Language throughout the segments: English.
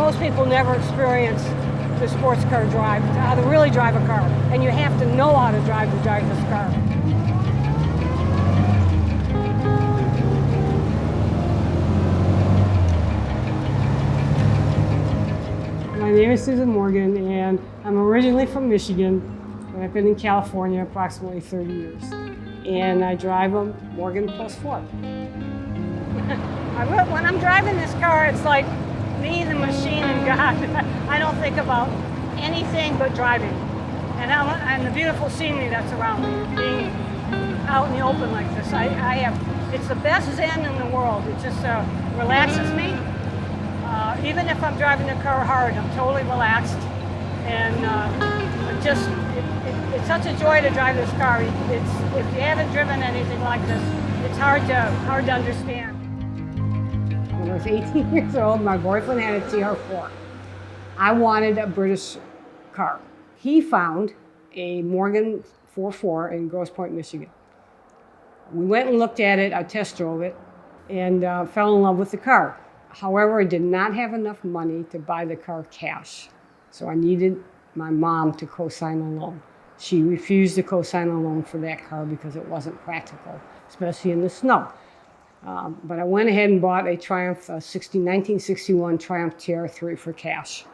most people never experience the sports car drive, how to really drive a car. And you have to know how to drive this car. My name is Susan Morgan, and I'm originally from Michigan, but I've been in California approximately 30 years. And I drive a Morgan Plus 4. When I'm driving this car, it's like me, the machine, and God. I don't think about anything but driving. And the beautiful scenery that's around me, being out in the open like this. It's the best zen in the world. It just relaxes me. Even if I'm driving the car hard, I'm totally relaxed. And it's such a joy to drive this car. If you haven't driven anything like this, it's hard to understand. When I was 18 years old, my boyfriend had a TR4. I wanted a British car. He found a Morgan 4.4 in Grosse Pointe, Michigan. We went and looked at it, I test drove it, and fell in love with the car. However, I did not have enough money to buy the car cash. So I needed my mom to co-sign a loan. She refused to co-sign a loan for that car because it wasn't practical, especially in the snow. But I went ahead and bought a Triumph 1961 Triumph TR3 for cash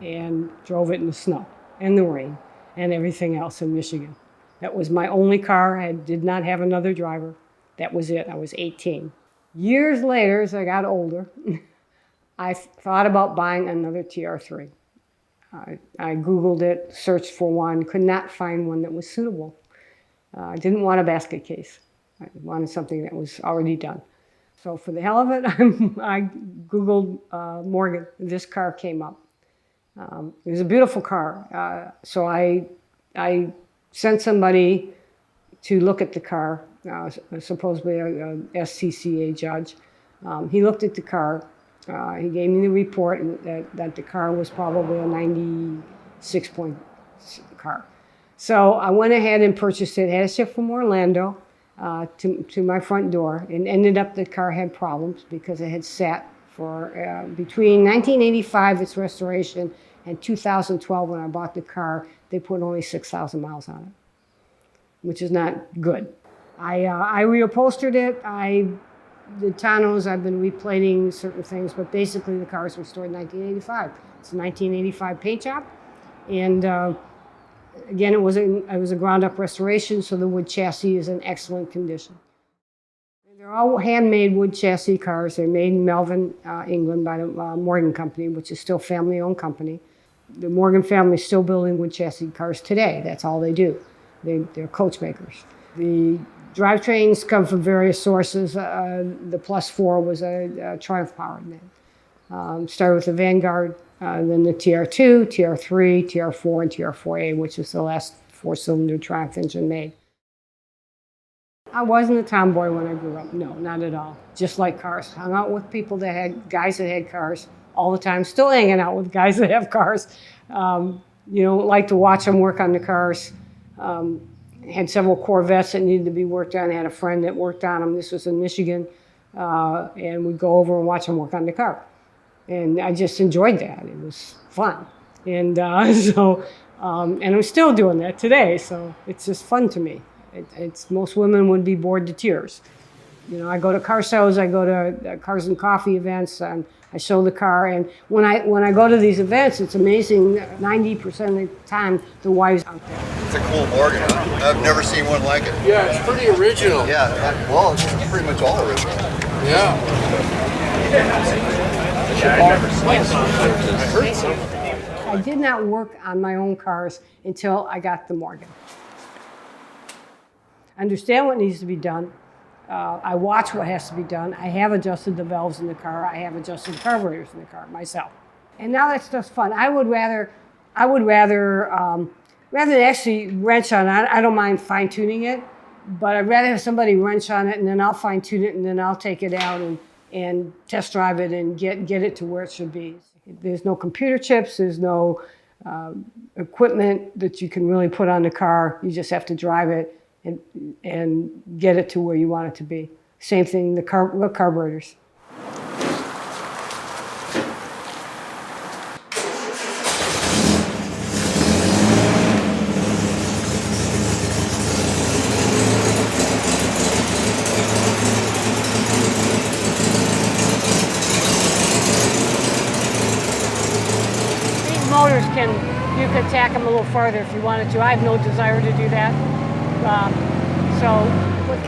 and drove it in the snow and the rain and everything else in Michigan. That was my only car. I did not have another driver. That was it. I was 18. Years later, as I got older, I thought about buying another TR3. I Googled it, searched for one, could not find one that was suitable. I didn't want a basket case. I wanted something that was already done. So for the hell of it, I Googled Morgan. This car came up. It was a beautiful car. So I sent somebody to look at the car, supposedly a SCCA judge. He looked at the car. He gave me the report that the car was probably a 96-point car. So I went ahead and purchased it, had it shipped from Orlando to my front door, and ended up the car had problems because it had sat for between 1985, its restoration, and 2012 when I bought the car. They put only 6,000 miles on it, which is not good. I reupholstered it. The tonneaus, I've been replating certain things, but basically the car was restored in 1985. It's a 1985 paint job, and again, it was a ground-up restoration, so the wood chassis is in excellent condition. They're all handmade wood chassis cars. They're made in Melvin, England, by the Morgan Company, which is still a family-owned company. The Morgan family is still building wood chassis cars today. That's all they do. They're coach makers. The drivetrains come from various sources. The Plus 4 was a Triumph powered man. Started with the Vanguard, then the TR2, TR3, TR4, and TR4A, which is the last four-cylinder Triumph engine made. I wasn't a tomboy when I grew up. No, not at all. Just like cars. Hung out with people guys that had cars all the time. Still hanging out with guys that have cars. Like to watch them work on the cars. Had several Corvettes that needed to be worked on. I had a friend that worked on them. This was in Michigan. And we'd go over and watch them work on the car. And I just enjoyed that. It was fun. And and I'm still doing that today. So it's just fun to me. Most women would be bored to tears. I go to car shows, I go to Cars and Coffee events, and I show the car. And when I go to these events, it's amazing. 90% of the time, the wives out there. It's a cool Morgan. I've never seen one like it. Yeah, it's pretty original. Yeah, well, it's pretty much all original. Yeah. I did not work on my own cars until I got the Morgan. I understand what needs to be done. I watch what has to be done. I have adjusted the valves in the car. I have adjusted the carburetors in the car myself. And now that stuff's fun. I would rather than actually wrench on it. I don't mind fine tuning it, but I'd rather have somebody wrench on it and then I'll fine tune it and then I'll take it out and test drive it and get it to where it should be. There's no computer chips. There's no equipment that you can really put on the car. You just have to drive it and get it to where you want it to be. Same thing, the carburetors. motors you could tack them a little farther if you wanted to. I have no desire to do that. So with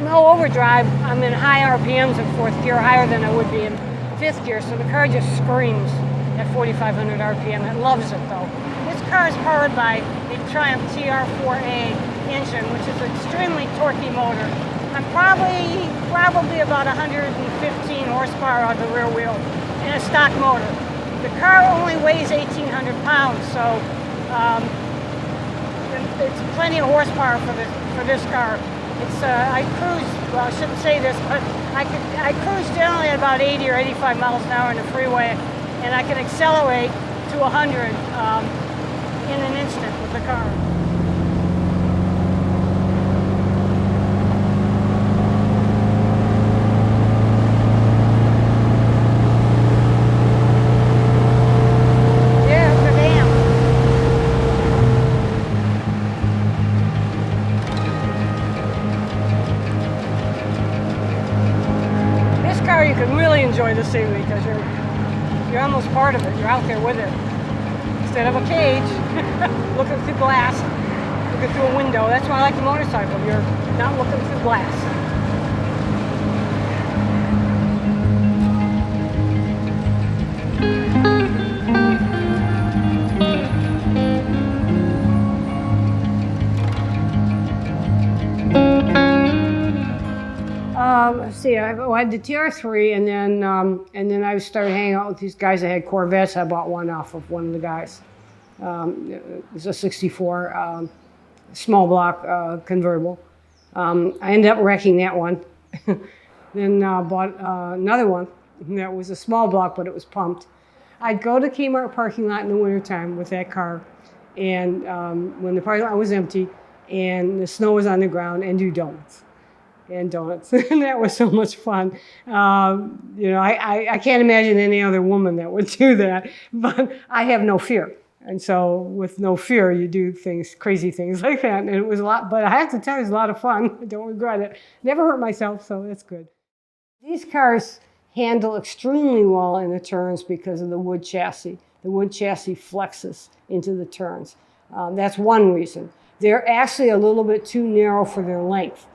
no overdrive, I'm in high RPMs in fourth gear, higher than I would be in fifth gear. So the car just screams at 4,500 RPM. It loves it though. This car is powered by a Triumph TR4A engine, which is an extremely torquey motor. I'm probably about 115 horsepower on the rear wheel in a stock motor. The car only weighs 1,800 pounds, so it's plenty of horsepower for this car. It's I cruise. Well, I shouldn't say this, but I cruise generally at about 80 or 85 miles an hour in the freeway, and I can accelerate to 100 in an instant with the car. You can really enjoy the scenery because you're almost part of it. You're out there with it. Instead of a cage, looking through glass, looking through a window. That's why I like the motorcycle. You're not looking through glass. Let's see, I had the TR3, and then I started hanging out with these guys that had Corvettes. I bought one off of one of the guys. It was a 64 small block convertible. I ended up wrecking that one. Then bought another one that was a small block, but it was pumped. I'd go to Kmart parking lot in the wintertime with that car, and when the parking lot was empty and the snow was on the ground, and do donuts. And donuts. And that was so much fun. I can't imagine any other woman that would do that, but I have no fear. And so with no fear, you do crazy things like that. And it was a lot, but I have to tell you, it was a lot of fun. I don't regret it. Never hurt myself, so that's good. These cars handle extremely well in the turns because of the wood chassis. The wood chassis flexes into the turns. That's one reason. They're actually a little bit too narrow for their length.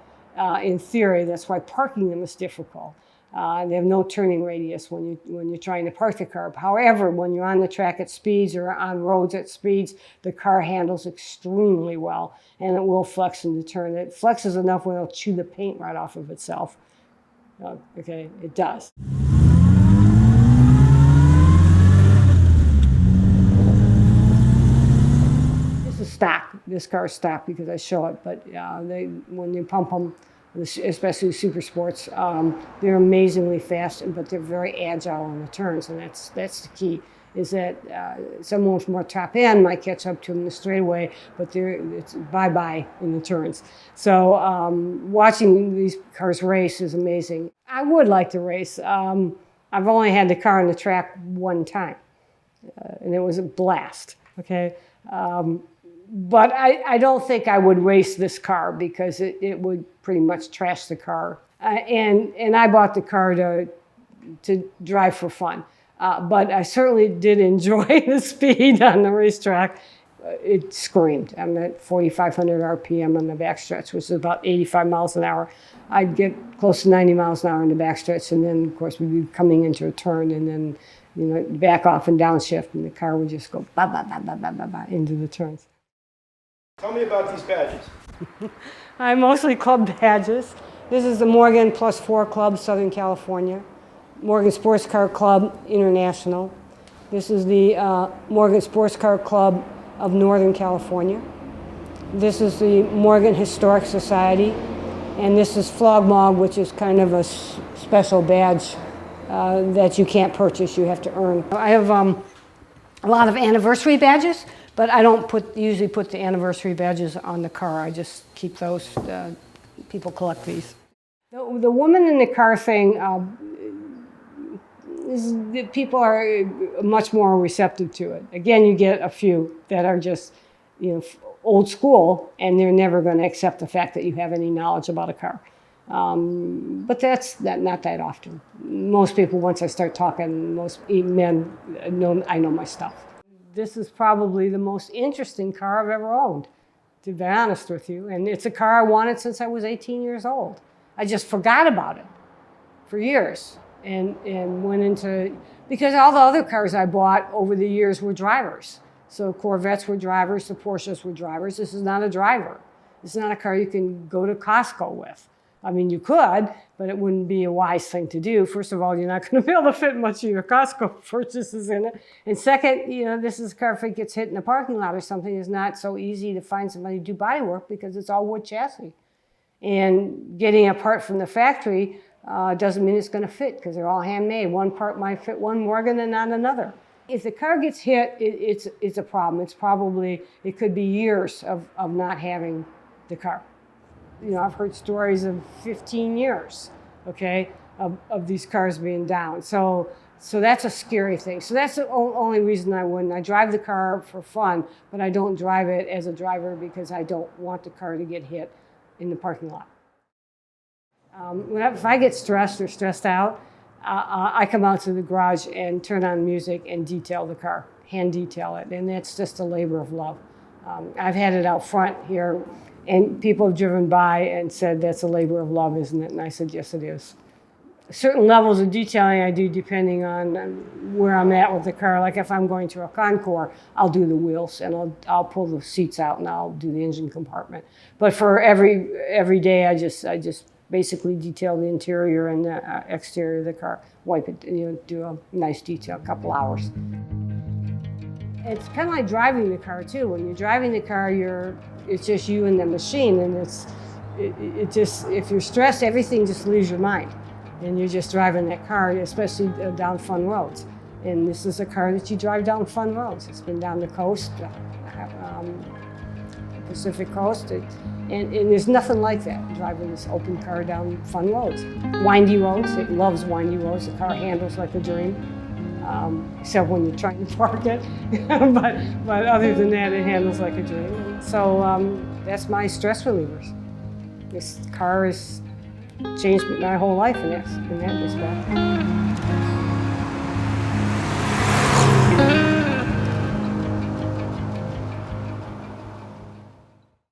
In theory, that's why parking them is difficult. They have no turning radius when you're trying to park the car. However, when you're on the track at speeds or on roads at speeds, the car handles extremely well, and it will flex into turn. It flexes enough where it'll chew the paint right off of itself. Okay, it does. Stock. This car is stock because I show it, but when you pump them, especially super sports, they're amazingly fast, but they're very agile on the turns, and that's the key. Is that someone with more top end might catch up to them in the straightaway, but it's bye-bye in the turns. So watching these cars race is amazing. I would like to race. I've only had the car on the track one time, and it was a blast. Okay. But I don't think I would race this car because it would pretty much trash the car. And I bought the car to drive for fun. But I certainly did enjoy the speed on the racetrack. It screamed. I'm at 4,500 RPM on the backstretch, which is about 85 miles an hour. I'd get close to 90 miles an hour in the backstretch, and then, of course, we'd be coming into a turn, and then back off and downshift, and the car would just go ba ba ba ba ba ba ba into the turns. Tell me about these badges. I mostly club badges. This is the Morgan Plus 4 Club, Southern California. Morgan Sports Car Club, International. This is the Morgan Sports Car Club of Northern California. This is the Morgan Historic Society. And this is Flogmog, which is kind of a special badge that you can't purchase, you have to earn. I have a lot of anniversary badges. But I don't usually put the anniversary badges on the car. I just keep those. People collect these. The woman in the car thing, people are much more receptive to it. Again, you get a few that are just, old school, and they're never going to accept the fact that you have any knowledge about a car. But that's not that often. Most people, once I start talking, most men I know my stuff. this is probably the most interesting car I've ever owned, to be honest with you. And it's a car I wanted since I was 18 years old. I just forgot about it for years and went into, because all the other cars I bought over the years were drivers. So Corvettes were drivers, the Porsches were drivers. This is not a driver. It's not a car you can go to Costco with. I mean, you could, but it wouldn't be a wise thing to do. First of all, you're not going to be able to fit much of your Costco purchases in it. And second, you know, this is a car, if it gets hit in a parking lot or something, it's not so easy to find somebody to do body work because it's all wood chassis. And getting a part from the factory doesn't mean it's going to fit because they're all handmade. One part might fit one Morgan and not another. If the car gets hit, it's a problem. It could be years of not having the car. You know, I've heard stories of 15 years, okay, of these cars being down. So that's a scary thing. So that's the only reason I wouldn't. I drive the car for fun, but I don't drive it as a driver because I don't want the car to get hit in the parking lot. If I get stressed or stressed out, I come out to the garage and turn on music and detail the car, hand detail it, and it's just a labor of love. I've had it out front here, and people have driven by and said, that's a labor of love, isn't it? And I said, yes, it is. Certain levels of detailing I do depending on where I'm at with the car. Like if I'm going to a Concours, I'll do the wheels and I'll pull the seats out and I'll do the engine compartment. But for every day, I just basically detail the interior and the exterior of the car, wipe it, and do a nice detail, a couple hours. It's kind of like driving the car too. When you're driving the car, it's just you and the machine, and it just, if you're stressed, everything just leaves your mind, and you're just driving that car, especially down fun roads. And this is a car that you drive down fun roads. It's been down the coast, Pacific coast, and there's nothing like that, driving this open car down fun roads. Windy roads, it loves windy roads. The car handles like a dream. Except when you're trying to park it. but other than that, it handles like a dream. So that's my stress relievers. This car has changed my whole life in that respect.